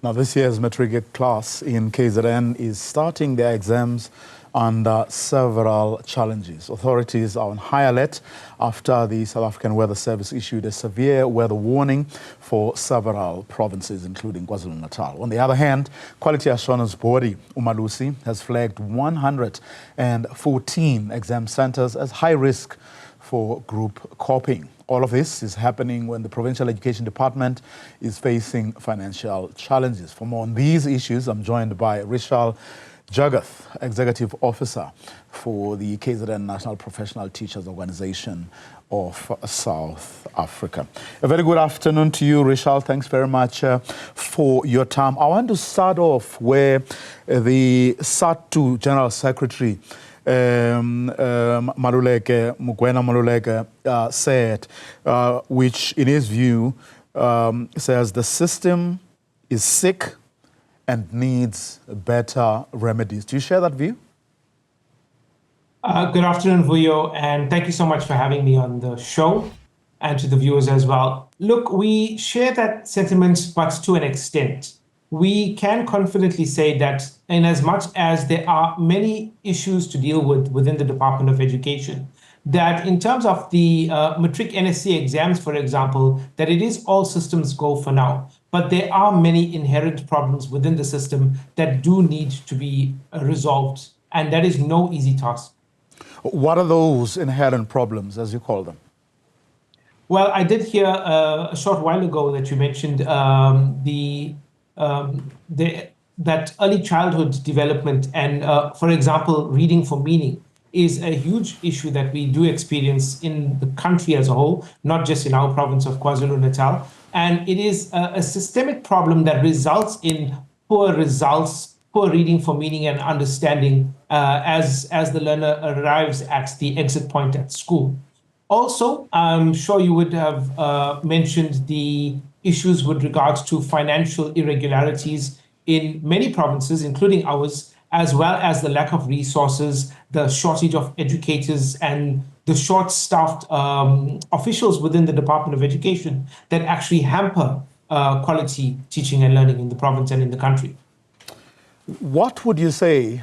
Now, this year's matric class in KZN is starting their exams under several challenges. Authorities are on high alert after the South African Weather Service issued a severe weather warning for several provinces, including KwaZulu-Natal. On the other hand, Quality Assurance Body, Umalusi, has flagged 114 exam centers as high risk for group copying. All of this is happening when the Provincial Education Department is facing financial challenges. For more on these issues, I'm joined by Rishal, Juguth, Executive Officer for the KZN National Professional Teachers Organization of South Africa. A very good afternoon to you, Rishal. Thanks very much for your time. I want to start off where the SADTU General Secretary Maluleke said, which in his view says the system is sick and needs better remedies. Do you share that view? Good afternoon, Vuyo, and thank you so much for having me on the show, and to the viewers as well. Look, we share that sentiment, but to an extent. We can confidently say that in as much as there are many issues to deal with within the Department of Education, that in terms of the matric NSC exams, for example, that it is all systems go for now. But there are many inherent problems within the system that do need to be resolved, and that is no easy task. What are those inherent problems, as you call them? Well, I did hear a short while ago that you mentioned that early childhood development and, for example, reading for meaning is a huge issue that we do experience in the country as a whole, not just in our province of KwaZulu-Natal. And it is a systemic problem that results in poor results, poor reading for meaning and understanding as the learner arrives at the exit point at school. Also, I'm sure you would have mentioned the issues with regards to financial irregularities in many provinces, including ours, as well as the lack of resources, the shortage of educators, and the short-staffed officials within the Department of Education that actually hamper quality teaching and learning in the province and in the country. What would you say,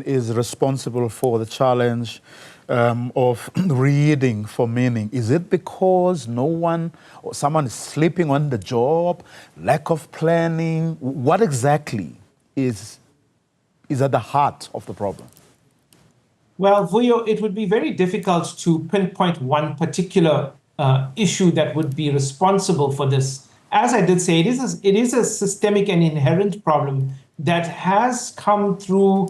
is responsible for the challenge of reading for meaning? Is it because no one or someone is sleeping on the job, lack of planning? What exactly is at the heart of the problem? Well, Vuyo, it would be very difficult to pinpoint one particular issue that would be responsible for this. As I did say, it is a systemic and inherent problem that has come through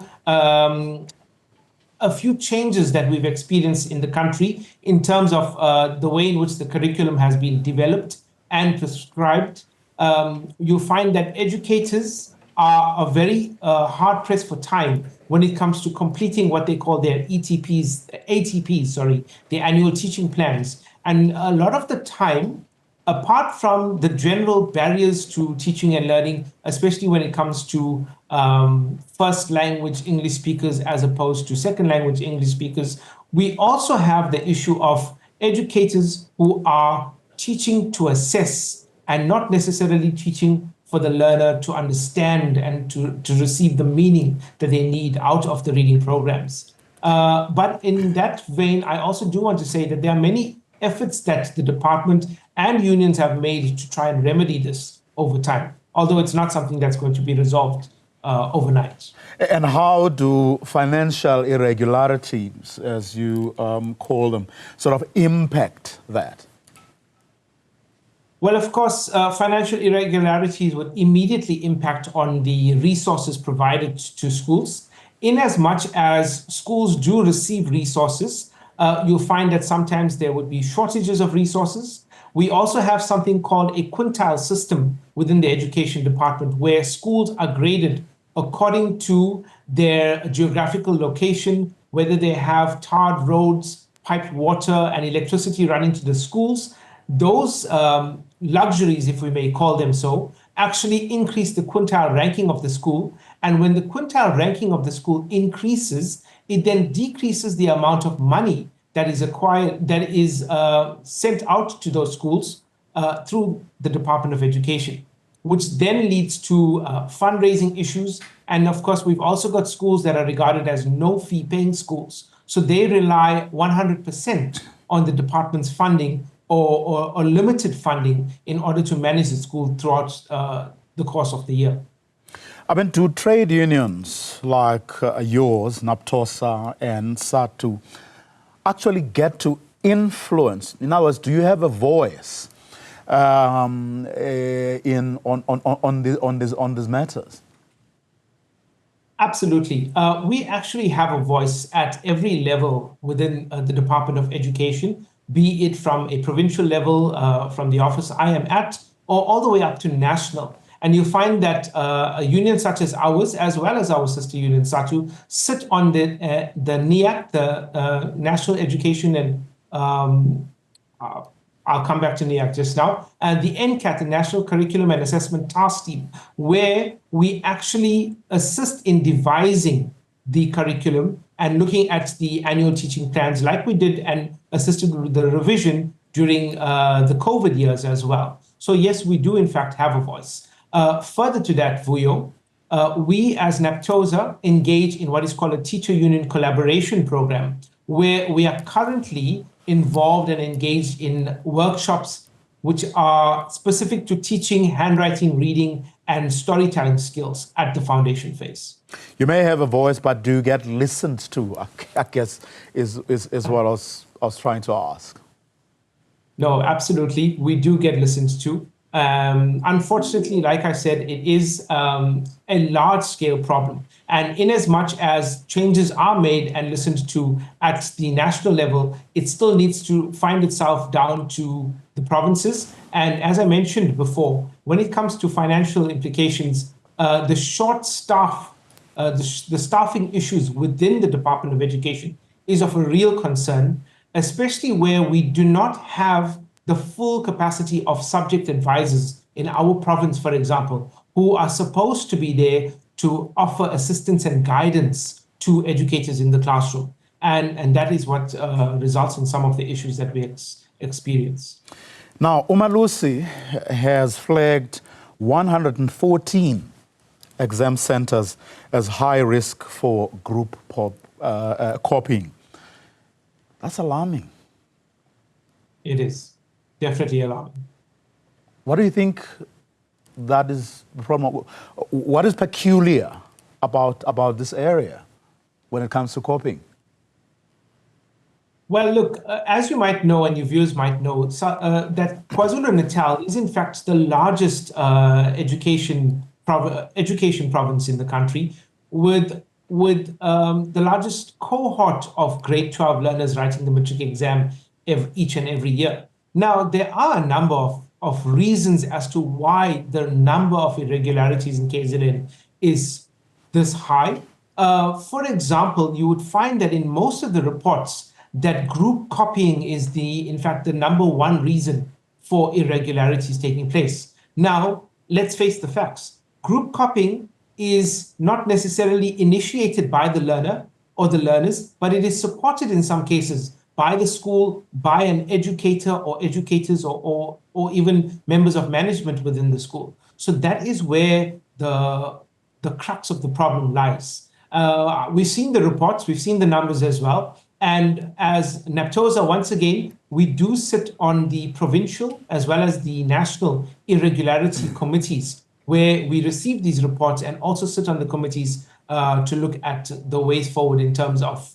a few changes that we've experienced in the country in terms of the way in which the curriculum has been developed and prescribed. You find that educators are very hard-pressed for time when it comes to completing what they call their ATPs, the annual teaching plans. And a lot of the time, apart from the general barriers to teaching and learning, especially when it comes to first language English speakers as opposed to second language English speakers, we also have the issue of educators who are teaching to assess and not necessarily teaching for the learner to understand and to receive the meaning that they need out of the reading programs. But in that vein, I also do want to say that there are many efforts that the department and unions have made to try and remedy this over time, although it's not something that's going to be resolved overnight. And how do financial irregularities, as you call them, sort of impact that? Well, of course, financial irregularities would immediately impact on the resources provided to schools. In as much as schools do receive resources, you'll find that sometimes there would be shortages of resources. We also have something called a quintile system within the education department where schools are graded according to their geographical location, whether they have tarred roads, piped water, and electricity running to the schools. Those luxuries, if we may call them so, actually increase the quintile ranking of the school. And when the quintile ranking of the school increases, it then decreases the amount of money that is sent out to those schools through the Department of Education. which then leads to fundraising issues. And of course, we've also got schools that are regarded as no-fee paying schools. So they rely 100% on the department's funding or limited funding in order to manage the school throughout the course of the year. I mean, do trade unions like yours, NAPTOSA and SATU, actually get to influence? In other words, do you have a voice on these matters? Absolutely. We actually have a voice at every level within the Department of Education, be it from a provincial level, from the office I am at, or all the way up to national. And you find that a union such as ours, as well as our sister union, SATU, sit on the NEAC, the National Education and I'll come back to NEAC just now, and the NCAT, the National Curriculum and Assessment Task Team, where we actually assist in devising the curriculum and looking at the annual teaching plans like we did and assisted with the revision during the COVID years as well. So yes, we do in fact have a voice. Further to that, Vuyo, we as NAPTOSA engage in what is called a teacher union collaboration program, where we are currently involved and engaged in workshops which are specific to teaching handwriting, reading, and storytelling skills at the foundation phase. You may have a voice, but do you get listened to? I guess is what I was trying to ask. No, absolutely. We do get listened to. Unfortunately, like I said, it is a large-scale problem. And in as much as changes are made and listened to at the national level, it still needs to find itself down to the provinces. And as I mentioned before, when it comes to financial implications, the short staff, the staffing issues within the Department of Education is of a real concern, especially where we do not have the full capacity of subject advisors in our province, for example, who are supposed to be there to offer assistance and guidance to educators in the classroom. And that is what results in some of the issues that we experience. Now, Umalusi has flagged 114 exam centers as high risk for group copying. That's alarming. It is definitely alarming. What do you think that is the problem? What is peculiar about this area when it comes to copying? Well, look, as you might know and your viewers might know, that KwaZulu-Natal is in fact the largest education province in the country, with the largest cohort of grade 12 learners writing the matric exam each and every year. Now, there are a number of reasons as to why the number of irregularities in KZN is this high. For example, you would find that in most of the reports that group copying is in fact the number one reason for irregularities taking place. Now, let's face the facts. Group copying is not necessarily initiated by the learner or the learners, but it is supported in some cases by the school, by an educator or educators or even members of management within the school. So that is where the crux of the problem lies. We've seen the reports, we've seen the numbers as well. And as NAPTOSA, once again, we do sit on the provincial as well as the national irregularity committees, where we receive these reports and also sit on the committees to look at the ways forward in terms of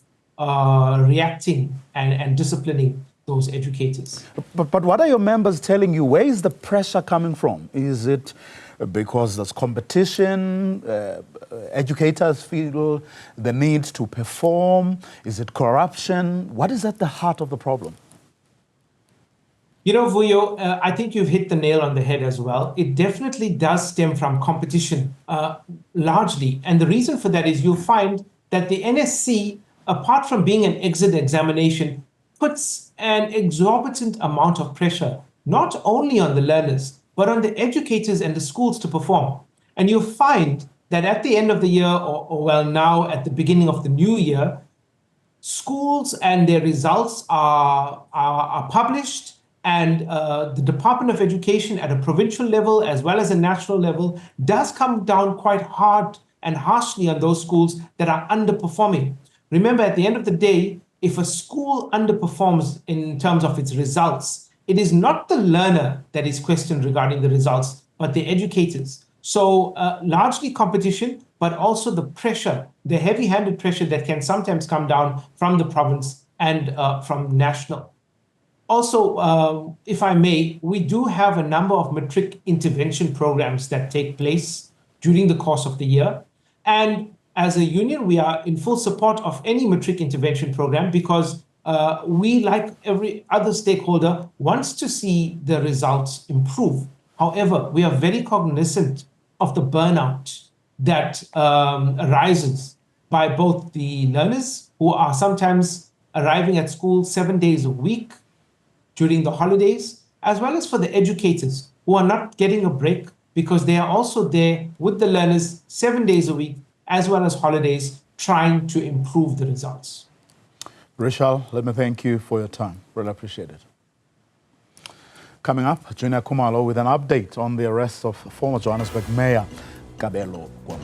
reacting and disciplining those educators. But what are your members telling you? Where is the pressure coming from? Is it because there's competition, educators feel the need to perform? Is it corruption? What is at the heart of the problem? You know, Vuyo, I think you've hit the nail on the head as well. It definitely does stem from competition, largely. And the reason for that is you'll find that the NSC, apart from being an exit examination, puts an exorbitant amount of pressure, not only on the learners, but on the educators and the schools to perform. And you'll find that at the end of the year, or well, now at the beginning of the new year, schools and their results are published, And the Department of Education at a provincial level as well as a national level does come down quite hard and harshly on those schools that are underperforming. Remember, at the end of the day, if a school underperforms in terms of its results, it is not the learner that is questioned regarding the results, but the educators. So largely competition, but also the pressure, the heavy-handed pressure that can sometimes come down from the province and from national. Also, if I may, we do have a number of matric intervention programs that take place during the course of the year. And as a union, we are in full support of any matric intervention program because we, like every other stakeholder, wants to see the results improve. However, we are very cognizant of the burnout that arises by both the learners who are sometimes arriving at school 7 days a week during the holidays, as well as for the educators who are not getting a break because they are also there with the learners 7 days a week, as well as holidays, trying to improve the results. Rishal, let me thank you for your time. Really appreciate it. Coming up, Junior Kumalo with an update on the arrest of former Johannesburg Mayor Kabelo Gwamaka.